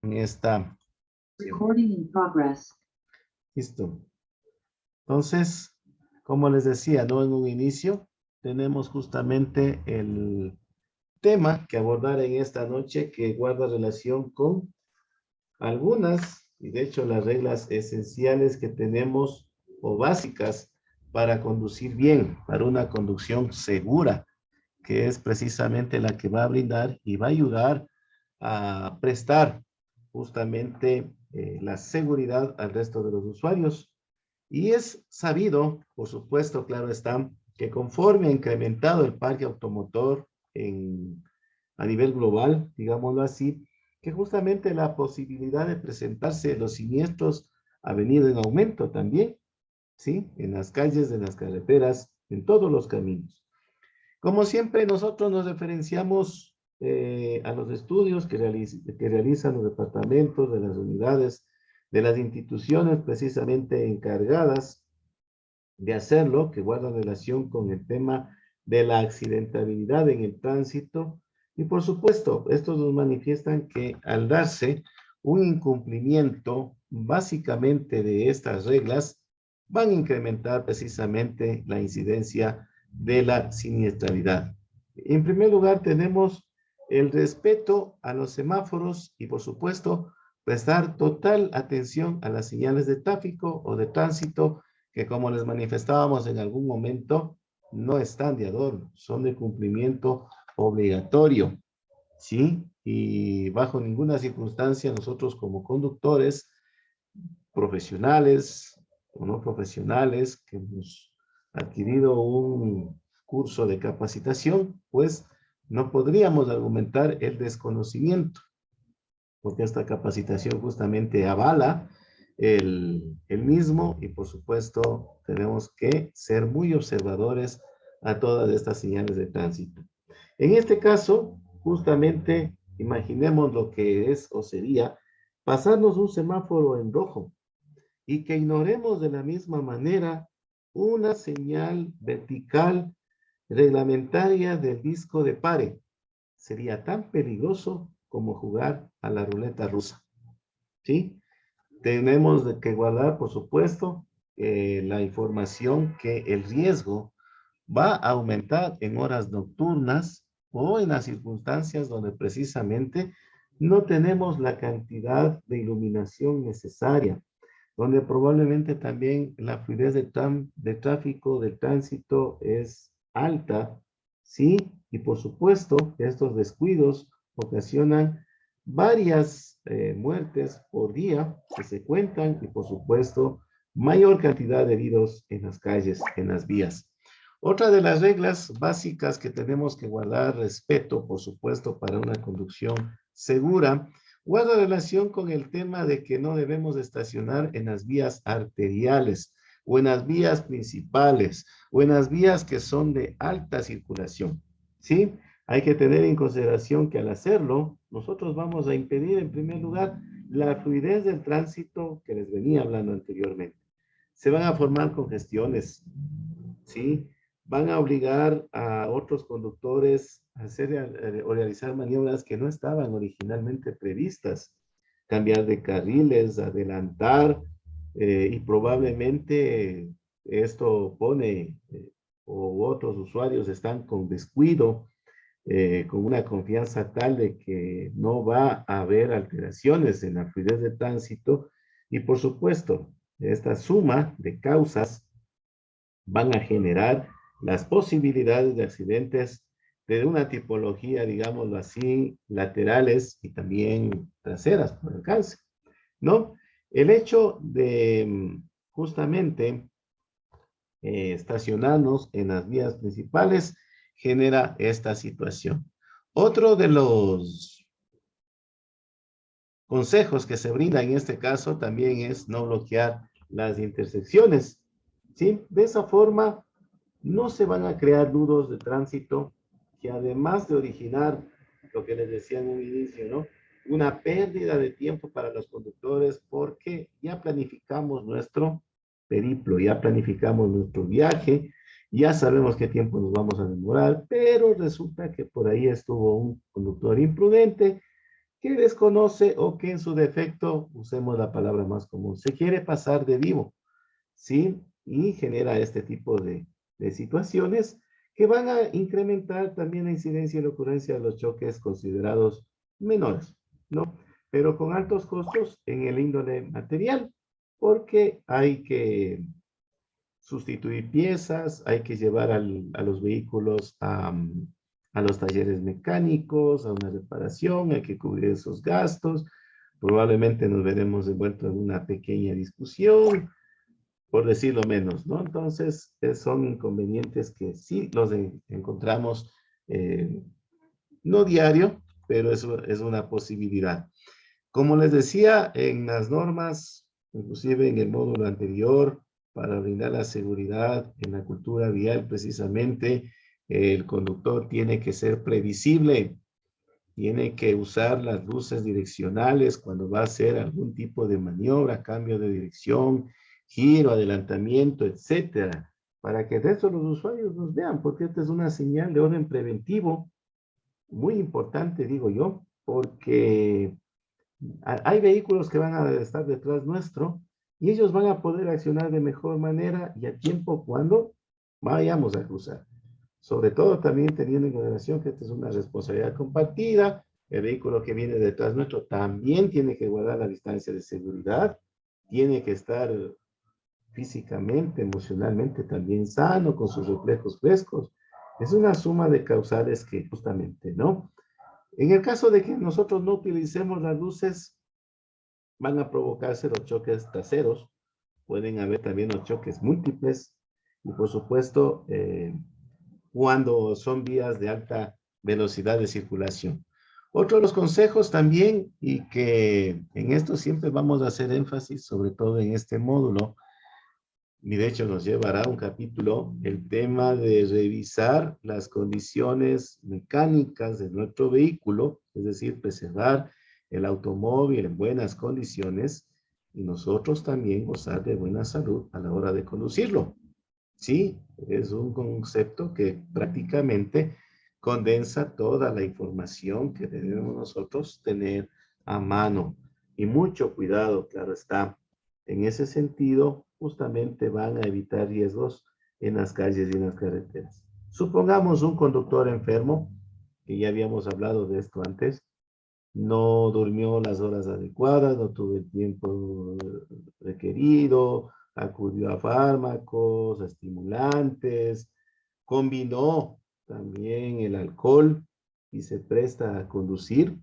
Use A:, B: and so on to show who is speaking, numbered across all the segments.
A: en esta.
B: Recording in progress.
A: Listo. Entonces, como les decía, ¿no? En un inicio tenemos justamente el tema que abordar en esta noche que guarda relación con algunas, y de hecho las reglas esenciales que tenemos o básicas para conducir bien, para una conducción segura, que es precisamente la que va a brindar y va a ayudar a prestar justamente la seguridad al resto de los usuarios. Y es sabido, por supuesto, claro está, que conforme ha incrementado el parque automotor a nivel global, digámoslo así, que justamente la posibilidad de presentarse los siniestros ha venido en aumento también, ¿sí? En las calles, en las carreteras, en todos los caminos. Como siempre, nosotros nos referenciamos a los estudios que realizan los departamentos de las unidades, de las instituciones precisamente encargadas de hacerlo, que guardan relación con el tema de la accidentabilidad en el tránsito. Y por supuesto, estos nos manifiestan que al darse un incumplimiento básicamente de estas reglas, van a incrementar precisamente la incidencia de la siniestralidad. En primer lugar, tenemos el respeto a los semáforos y, por supuesto, prestar total atención a las señales de tráfico o de tránsito que, como les manifestábamos en algún momento, no están de adorno, son de cumplimiento obligatorio, ¿sí? Y bajo ninguna circunstancia nosotros como conductores profesionales o no profesionales que hemos adquirido un curso de capacitación, pues no podríamos argumentar el desconocimiento, porque esta capacitación justamente avala el mismo y por supuesto tenemos que ser muy observadores a todas estas señales de tránsito. En este caso, justamente imaginemos lo que es o sería pasarnos un semáforo en rojo y que ignoremos de la misma manera una señal vertical reglamentaria del disco de pare. Sería tan peligroso como jugar a la ruleta rusa, ¿sí? Tenemos que guardar, por supuesto, la información que el riesgo va a aumentar en horas nocturnas o en las circunstancias donde precisamente no tenemos la cantidad de iluminación necesaria, donde probablemente también la fluidez de tráfico, de tránsito es alta, ¿sí? Y por supuesto, estos descuidos ocasionan varias muertes por día que se cuentan y por supuesto, mayor cantidad de heridos en las calles, en las vías. Otra de las reglas básicas que tenemos que guardar respeto, por supuesto, para una conducción segura, guarda relación con el tema de que no debemos estacionar en las vías arteriales o en las vías principales o en las vías que son de alta circulación, ¿sí? Hay que tener en consideración que al hacerlo, nosotros vamos a impedir en primer lugar la fluidez del tránsito que les venía hablando anteriormente. Se van a formar congestiones, ¿sí? Van a obligar a otros conductores a hacer o realizar maniobras que no estaban originalmente previstas, cambiar de carriles, adelantar, y probablemente esto pone, o otros usuarios están con descuido, con una confianza tal de que no va a haber alteraciones en la fluidez de tránsito y por supuesto, esta suma de causas van a generar las posibilidades de accidentes de una tipología, digámoslo así, laterales y también traseras por alcance, ¿no? El hecho de justamente estacionarnos en las vías principales genera esta situación. Otro de los consejos que se brinda en este caso también es no bloquear las intersecciones, ¿sí? De esa forma no se van a crear nudos de tránsito que además de originar lo que les decía en un inicio, ¿no? Una pérdida de tiempo para los conductores porque ya planificamos nuestro periplo, ya planificamos nuestro viaje, ya sabemos qué tiempo nos vamos a demorar, pero resulta que por ahí estuvo un conductor imprudente que desconoce o que en su defecto, usemos la palabra más común, se quiere pasar de vivo, ¿sí? Y genera este tipo de situaciones que van a incrementar también la incidencia y la ocurrencia de los choques considerados menores, ¿no? Pero con altos costos en el índole material, porque hay que sustituir piezas, hay que llevar a los vehículos a los talleres mecánicos, a una reparación, hay que cubrir esos gastos, probablemente nos veremos envueltos en una pequeña discusión, por decirlo menos, ¿no? Entonces, son inconvenientes que sí los encontramos, eh, no diario, pero eso es una posibilidad. Como les decía, en las normas, inclusive en el módulo anterior, para brindar la seguridad en la cultura vial, precisamente, el conductor tiene que ser previsible, tiene que usar las luces direccionales cuando va a hacer algún tipo de maniobra, cambio de dirección, giro, adelantamiento, etcétera, para que el resto de los usuarios nos vean, porque esta es una señal de orden preventivo muy importante, digo yo, porque hay vehículos que van a estar detrás nuestro y ellos van a poder accionar de mejor manera y a tiempo cuando vayamos a cruzar. Sobre todo también teniendo en consideración que esta es una responsabilidad compartida, el vehículo que viene detrás nuestro también tiene que guardar la distancia de seguridad, tiene que estar físicamente, emocionalmente también sano, con sus reflejos frescos. Es una suma de causales que justamente, ¿no? En el caso de que nosotros no utilicemos las luces, van a provocarse los choques traseros, pueden haber también los choques múltiples y por supuesto cuando son vías de alta velocidad de circulación. Otro de los consejos también, y que en esto siempre vamos a hacer énfasis, sobre todo en este módulo, y de hecho nos llevará un capítulo, el tema de revisar las condiciones mecánicas de nuestro vehículo, es decir, preservar el automóvil en buenas condiciones y nosotros también gozar de buena salud a la hora de conducirlo. Sí, es un concepto que prácticamente condensa toda la información que debemos nosotros tener a mano. Y mucho cuidado, claro está. En ese sentido, justamente van a evitar riesgos en las calles y en las carreteras. Supongamos un conductor enfermo, que ya habíamos hablado de esto antes, no durmió las horas adecuadas, no tuvo el tiempo requerido, acudió a fármacos, a estimulantes, combinó también el alcohol y se presta a conducir,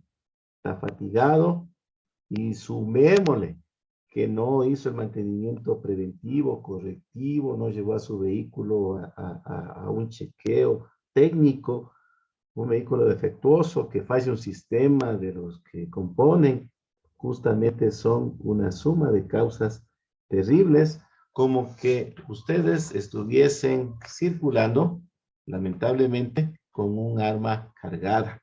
A: está fatigado y sumémosle que no hizo el mantenimiento preventivo, correctivo, no llevó a su vehículo a un chequeo técnico, un vehículo defectuoso, que falle un sistema de los que componen, justamente son una suma de causas terribles, como que ustedes estuviesen circulando, lamentablemente, con un arma cargada,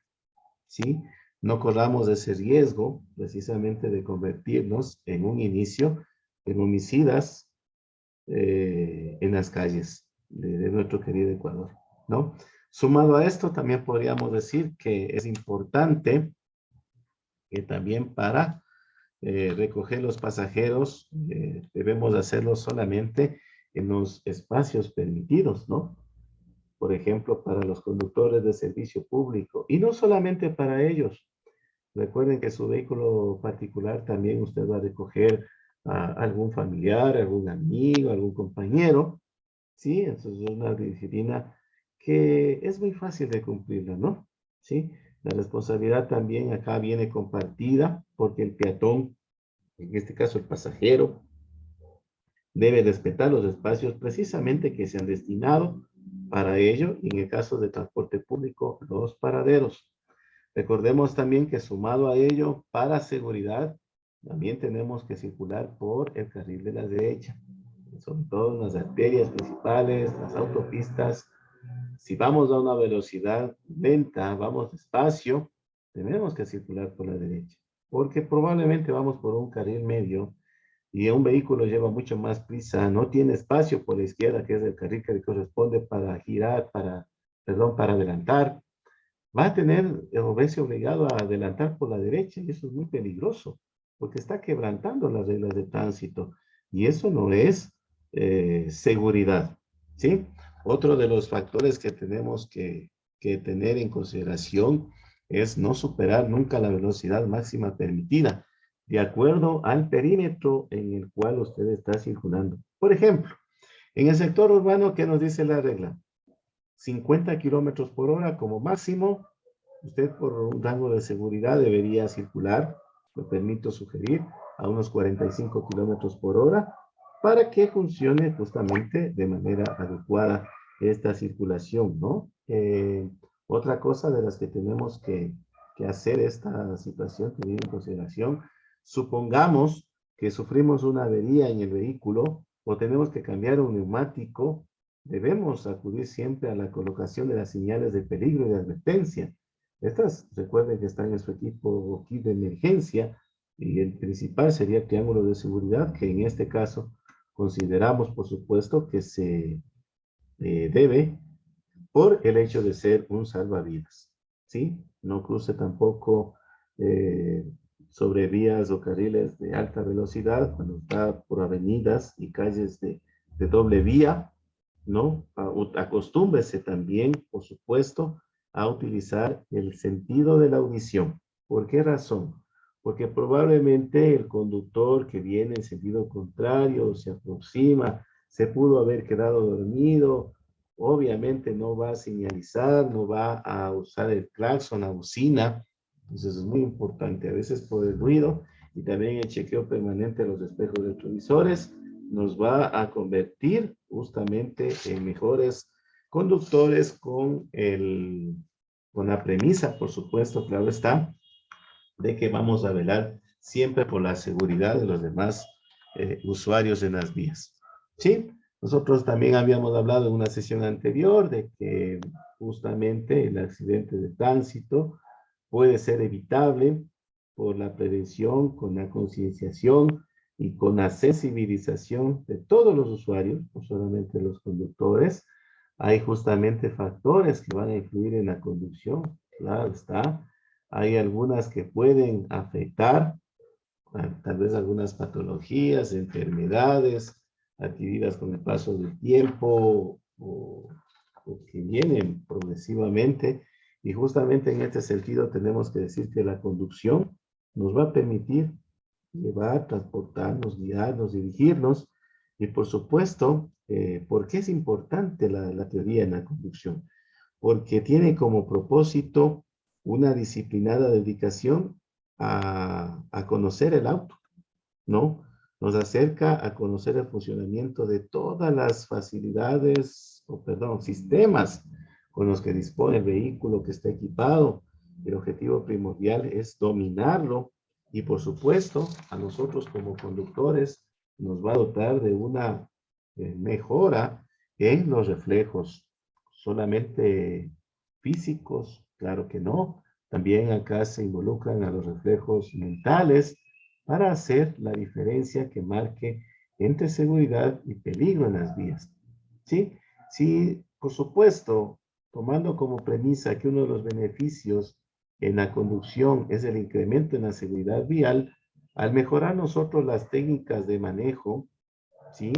A: ¿sí? No corramos ese riesgo, precisamente, de convertirnos en un inicio en homicidas en las calles de nuestro querido Ecuador, ¿no? Sumado a esto, también podríamos decir que es importante que también para recoger los pasajeros debemos hacerlo solamente en los espacios permitidos, ¿no? Por ejemplo, para los conductores de servicio público y no solamente para ellos. Recuerden que su vehículo particular también usted va a recoger a algún familiar, algún amigo, algún compañero, ¿sí? Entonces es una disciplina que es muy fácil de cumplirla, ¿no? ¿Sí? La responsabilidad también acá viene compartida porque el peatón, en este caso el pasajero, debe respetar los espacios precisamente que se han destinado para ello y en el caso de transporte público, los paraderos. Recordemos también que sumado a ello, para seguridad, también tenemos que circular por el carril de la derecha, sobre todo en las arterias principales, las autopistas. Si vamos a una velocidad lenta, vamos despacio, tenemos que circular por la derecha, porque probablemente vamos por un carril medio y un vehículo lleva mucho más prisa, no tiene espacio por la izquierda, que es el carril que le corresponde para girar, perdón, para adelantar. va a tener o verse obligado a adelantar por la derecha y eso es muy peligroso porque está quebrantando las reglas de tránsito y eso no es seguridad, ¿sí? Otro de los factores que tenemos que tener en consideración es no superar nunca la velocidad máxima permitida de acuerdo al perímetro en el cual usted está circulando. Por ejemplo, en el sector urbano, ¿qué nos dice la regla? 50 kilómetros por hora como máximo. Usted por un rango de seguridad debería circular, me permito sugerir, a unos 45 kilómetros por hora para que funcione justamente de manera adecuada esta circulación, ¿no? Otra cosa de las que tenemos que hacer esta situación, tener en consideración, supongamos que sufrimos una avería en el vehículo o tenemos que cambiar un neumático, debemos acudir siempre a la colocación de las señales de peligro y de advertencia. Estas, recuerden que están en su equipo kit de emergencia y el principal sería el triángulo de seguridad, que en este caso consideramos, por supuesto, que se debe por el hecho de ser un salvavidas, ¿sí? No cruce tampoco sobre vías o carriles de alta velocidad cuando está por avenidas y calles de doble vía, ¿no? Acostúmbrese también, por supuesto, a utilizar el sentido de la audición. ¿Por qué razón? Porque probablemente el conductor que viene en sentido contrario se aproxima, se pudo haber quedado dormido, obviamente no va a señalizar, no va a usar el claxon, la bocina. Entonces es muy importante, a veces por el ruido y también el chequeo permanente de los espejos retrovisores nos va a convertir justamente en mejores conductores con la premisa, por supuesto, claro está, de que vamos a velar siempre por la seguridad de los demás usuarios en las vías. ¿Sí? Nosotros también habíamos hablado en una sesión anterior de que justamente el accidente de tránsito puede ser evitable por la prevención, con la concienciación y con la sensibilización de todos los usuarios, no solamente los conductores. Hay justamente factores que van a influir en la conducción, claro está. Hay algunas que pueden afectar, tal vez algunas patologías, enfermedades adquiridas con el paso del tiempo o que vienen progresivamente. Y justamente en este sentido tenemos que decir que la conducción nos va a permitir llevar, transportarnos, guiarnos, dirigirnos. Y por supuesto, ¿por qué es importante la teoría en la conducción? Porque tiene como propósito una disciplinada dedicación a conocer el auto, ¿no? Nos acerca a conocer el funcionamiento de todas las facilidades, o perdón, sistemas con los que dispone el vehículo que está equipado. El objetivo primordial es dominarlo y por supuesto a nosotros como conductores nos va a dotar de una mejora en los reflejos, solamente físicos, claro que no. También acá se involucran a los reflejos mentales para hacer la diferencia que marque entre seguridad y peligro en las vías. ¿Sí? Sí, por supuesto, tomando como premisa que uno de los beneficios en la conducción es el incremento en la seguridad vial, al mejorar nosotros las técnicas de manejo, ¿sí?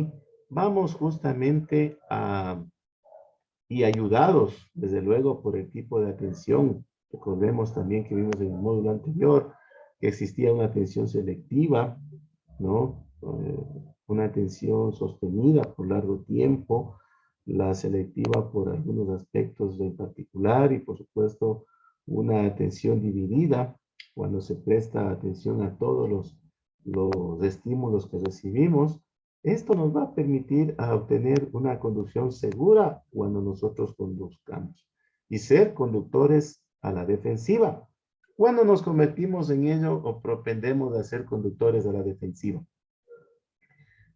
A: Vamos justamente y ayudados, desde luego, por el tipo de atención. Recordemos también que vimos en el módulo anterior que existía una atención selectiva, ¿no? Una atención sostenida por largo tiempo, la selectiva por algunos aspectos en particular y, por supuesto, una atención dividida cuando se presta atención a todos los estímulos que recibimos. Esto nos va a permitir obtener una conducción segura cuando nosotros conduzcamos y ser conductores a la defensiva. Cuando nos convertimos en ello o propendemos a ser conductores a la defensiva.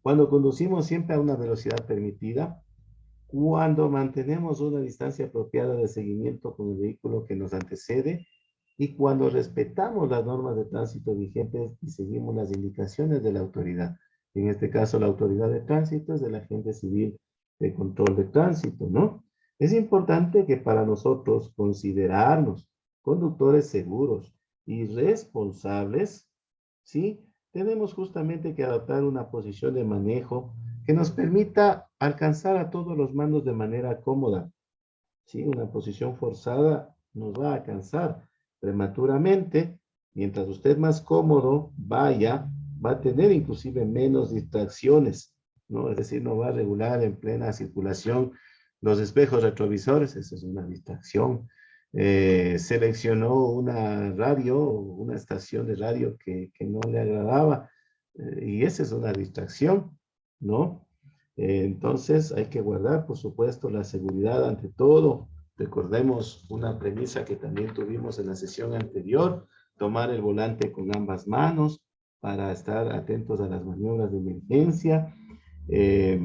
A: Cuando conducimos siempre a una velocidad permitida, cuando mantenemos una distancia apropiada de seguimiento con el vehículo que nos antecede y cuando respetamos las normas de tránsito vigentes y seguimos las indicaciones de la autoridad. En este caso, la autoridad de tránsito es del agente civil de control de tránsito, ¿no? Es importante que para nosotros considerarnos conductores seguros y responsables, ¿sí? Tenemos justamente que adoptar una posición de manejo que nos permita alcanzar a todos los mandos de manera cómoda. ¿Sí? Una posición forzada nos va a cansar prematuramente. Mientras usted más cómodo vaya, va a tener inclusive menos distracciones, ¿no? Es decir, no va a regular en plena circulación los espejos retrovisores, esa es una distracción. Seleccionó una radio, una estación de radio que no le agradaba, y esa es una distracción, ¿no? Entonces hay que guardar, por supuesto, la seguridad ante todo. Recordemos una premisa que también tuvimos en la sesión anterior, tomar el volante con ambas manos para estar atentos a las maniobras de emergencia. Eh,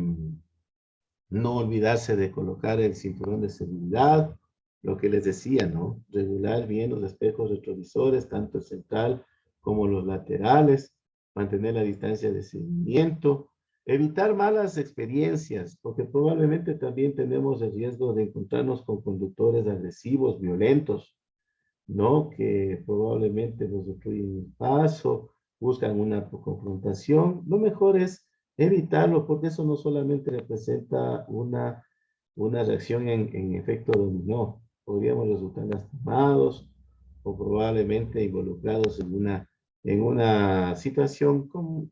A: no olvidarse de colocar el cinturón de seguridad, lo que les decía, ¿no? Regular bien los espejos retrovisores, tanto el central como los laterales, mantener la distancia de seguimiento, evitar malas experiencias, porque probablemente también tenemos el riesgo de encontrarnos con conductores agresivos, violentos, ¿no? Que probablemente nos obstruyen el paso, buscan una confrontación. Lo mejor es evitarlo, porque eso no solamente representa una reacción en efecto dominó. Podríamos resultar lastimados o probablemente involucrados en una situación con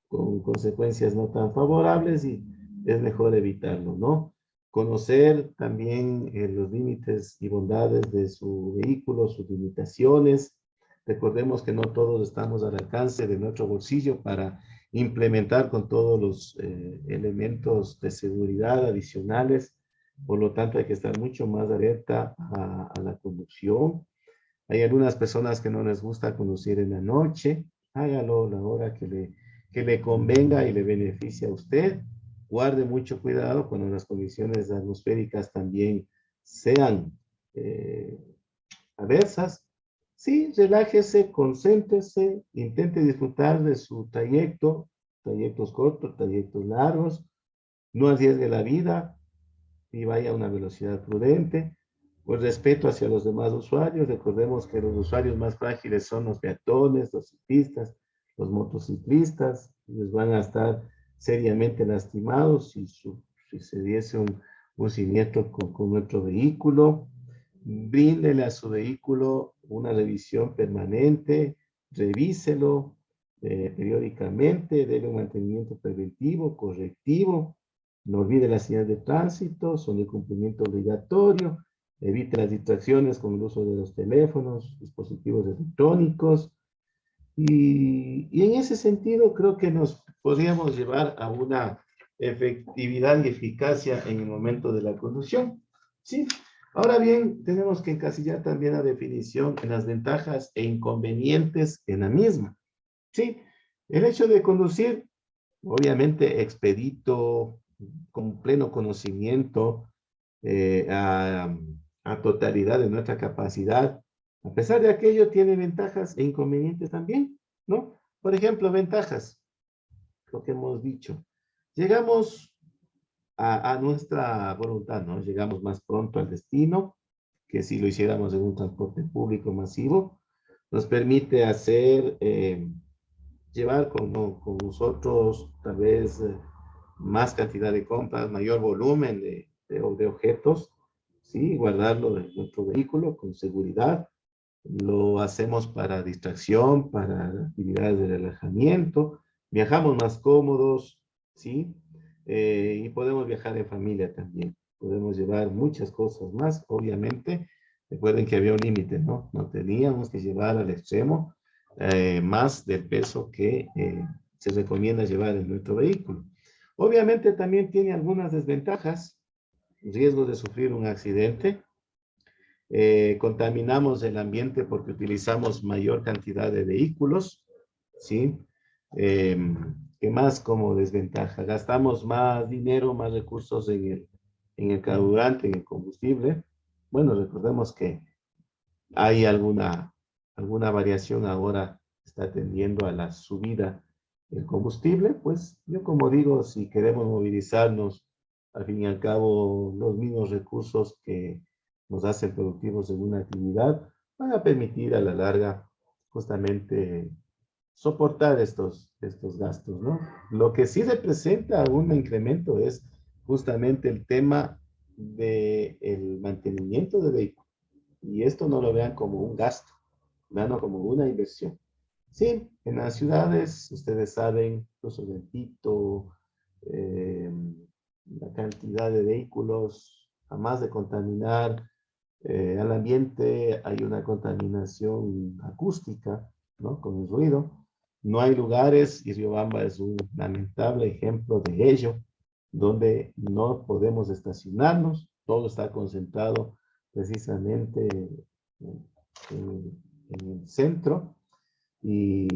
A: consecuencias no tan favorables y es mejor evitarlo, ¿no? Conocer también los límites y bondades de su vehículo, sus limitaciones. Recordemos que no todos estamos al alcance de nuestro bolsillo para implementar con todos los elementos de seguridad adicionales. Por lo tanto, hay que estar mucho más alerta a la conducción. Hay algunas personas que no les gusta conducir en la noche. Hágalo a la hora que le convenga y le beneficie a usted. Guarde mucho cuidado cuando las condiciones atmosféricas también sean eh, adversas. Sí, relájese, concéntrese, intente disfrutar de su trayecto, trayectos cortos, trayectos largos. No arriesgue la vida y vaya a una velocidad prudente. Con respeto hacia los demás usuarios, recordemos que los usuarios más frágiles son los peatones, los ciclistas, los motociclistas, ellos van a estar seriamente lastimados si se diese un siniestro con nuestro vehículo. Bríndele a su vehículo una revisión permanente, revíselo periódicamente, dele un mantenimiento preventivo, correctivo. No olvide las señales de tránsito, son de cumplimiento obligatorio. Evite las distracciones con el uso de los teléfonos, dispositivos electrónicos. Y en ese sentido creo que nos podríamos llevar a una efectividad y eficacia en el momento de la conducción. ¿Sí? Ahora bien, tenemos que encasillar también la definición en las ventajas e inconvenientes en la misma. ¿Sí? El hecho de conducir, obviamente expedito, con pleno conocimiento, eh, a, a totalidad de nuestra capacidad. A pesar de aquello, tiene ventajas e inconvenientes también, ¿no? Por ejemplo, ventajas, lo que hemos dicho. Llegamos a nuestra voluntad, ¿no? Llegamos más pronto al destino que si lo hiciéramos en un transporte público masivo. Nos permite llevar con nosotros tal vez más cantidad de compras, mayor volumen de objetos, ¿sí? Guardarlo en nuestro vehículo con seguridad. Lo hacemos para distracción, para actividades de relajamiento. Viajamos más cómodos, ¿sí? Y podemos viajar en familia también. Podemos llevar muchas cosas más, obviamente. Recuerden que había un límite, ¿no? No teníamos que llevar al extremo más del peso que se recomienda llevar en nuestro vehículo. Obviamente también tiene algunas desventajas, riesgo de sufrir un accidente, contaminamos el ambiente porque utilizamos mayor cantidad de vehículos, ¿sí? Eh, ¿Qué más como desventaja? Gastamos más dinero, más recursos en el carburante, en el combustible. Bueno, recordemos que hay alguna variación ahora, está tendiendo a la subida del combustible, pues yo como digo, si queremos movilizarnos al fin y al cabo, los mismos recursos que nos hacen productivos en una actividad van a permitir a la larga justamente soportar estos gastos, ¿no? Lo que sí representa un incremento es justamente el tema del mantenimiento de vehículos. Y esto no lo vean como un gasto, veanlo como una inversión. Sí, en las ciudades, ustedes saben, incluso en Quito, eh, la cantidad de vehículos, además de contaminar al ambiente, hay una contaminación acústica, ¿no? Con el ruido. No hay lugares, y Riobamba es un lamentable ejemplo de ello, donde no podemos estacionarnos, todo está concentrado precisamente en el centro y,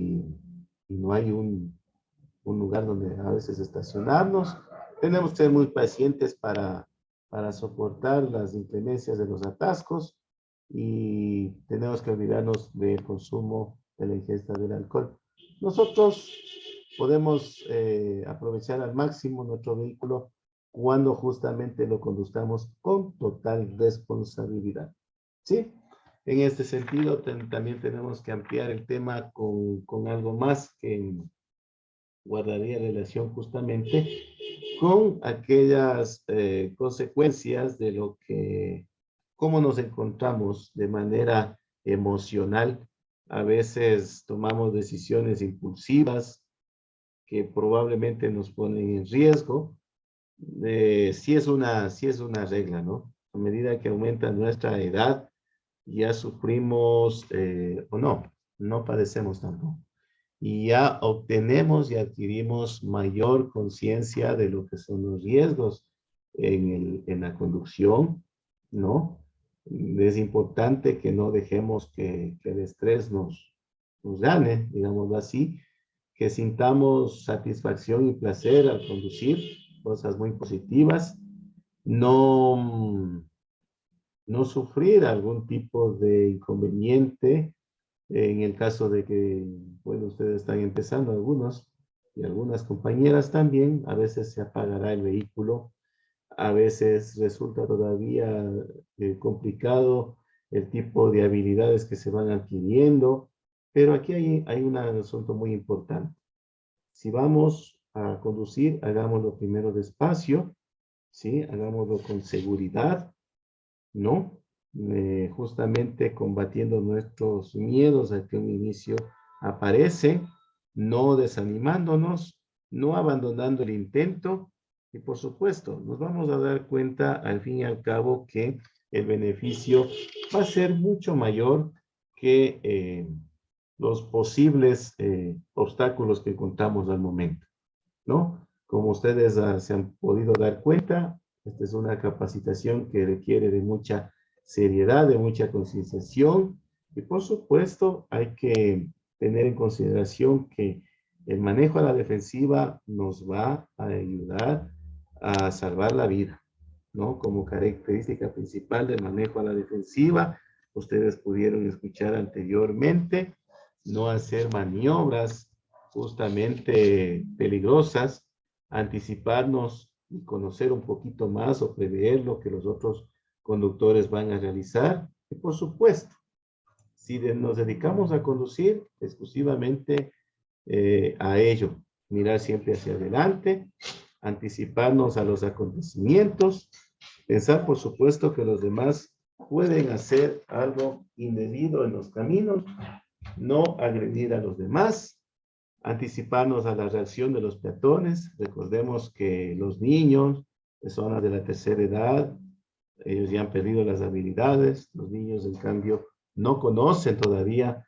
A: y no hay un lugar donde a veces estacionarnos. Tenemos que ser muy pacientes para soportar las inclemencias de los atascos y tenemos que olvidarnos del consumo de la ingesta del alcohol. Nosotros podemos aprovechar al máximo nuestro vehículo cuando justamente lo conduzcamos con total responsabilidad. ¿Sí? En este sentido, también tenemos que ampliar el tema con algo más que guardaría relación justamente con aquellas consecuencias de lo que, cómo nos encontramos de manera emocional. A veces tomamos decisiones impulsivas que probablemente nos ponen en riesgo. Sí es una regla, ¿no? A medida que aumenta nuestra edad, ya sufrimos, o no padecemos tampoco. Y ya obtenemos y adquirimos mayor conciencia de lo que son los riesgos en la conducción, ¿no? Es importante que no dejemos que el estrés nos gane, digámoslo así, que sintamos satisfacción y placer al conducir, cosas muy positivas, no, no sufrir algún tipo de inconveniente en el caso de que, bueno, ustedes están empezando algunos y algunas compañeras también, a veces se apagará el vehículo, a veces resulta todavía complicado el tipo de habilidades que se van adquiriendo, pero aquí hay un asunto muy importante. Si vamos a conducir, hagámoslo primero despacio, ¿sí? Hagámoslo con seguridad, ¿no? Justamente combatiendo nuestros miedos a que un inicio aparece, no desanimándonos, no abandonando el intento y por supuesto nos vamos a dar cuenta al fin y al cabo que el beneficio va a ser mucho mayor que los posibles obstáculos que encontramos al momento, ¿no? Como ustedes se han podido dar cuenta, esta es una capacitación que requiere de mucha seriedad, de mucha concienciación y por supuesto hay que tener en consideración que el manejo a la defensiva nos va a ayudar a salvar la vida, ¿no? Como característica principal del manejo a la defensiva, ustedes pudieron escuchar anteriormente, no hacer maniobras justamente peligrosas, anticiparnos y conocer un poquito más o prever lo que los otros conductores van a realizar. Y por supuesto, si nos dedicamos a conducir exclusivamente a ello, mirar siempre hacia adelante, anticiparnos a los acontecimientos, pensar por supuesto que los demás pueden hacer algo indebido en los caminos, no agredir a los demás, anticiparnos a la reacción de los peatones. Recordemos que los niños, personas de la tercera edad, ellos ya han perdido las habilidades, los niños en cambio no conocen todavía,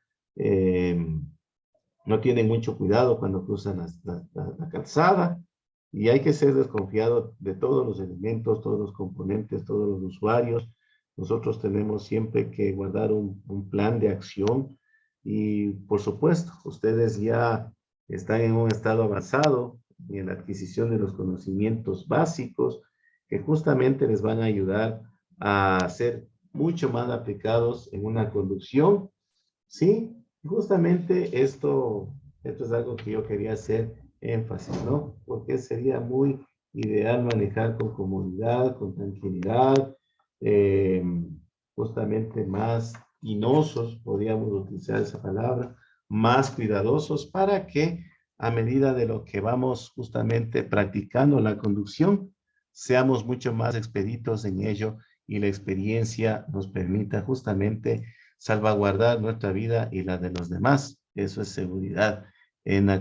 A: no tienen mucho cuidado cuando cruzan la calzada y hay que ser desconfiado de todos los elementos, todos los componentes, todos los usuarios. Nosotros tenemos siempre que guardar un plan de acción y por supuesto, ustedes ya están en un estado avanzado en la adquisición de los conocimientos básicos que justamente les van a ayudar a ser mucho más aplicados en una conducción, ¿sí? Justamente esto es algo que yo quería hacer énfasis, ¿no? Porque sería muy ideal manejar con comodidad, con tranquilidad, justamente más tinosos, podríamos utilizar esa palabra, más cuidadosos para que a medida de lo que vamos justamente practicando la conducción, seamos mucho más expeditos en ello y la experiencia nos permita justamente salvaguardar nuestra vida y la de los demás. Eso es seguridad en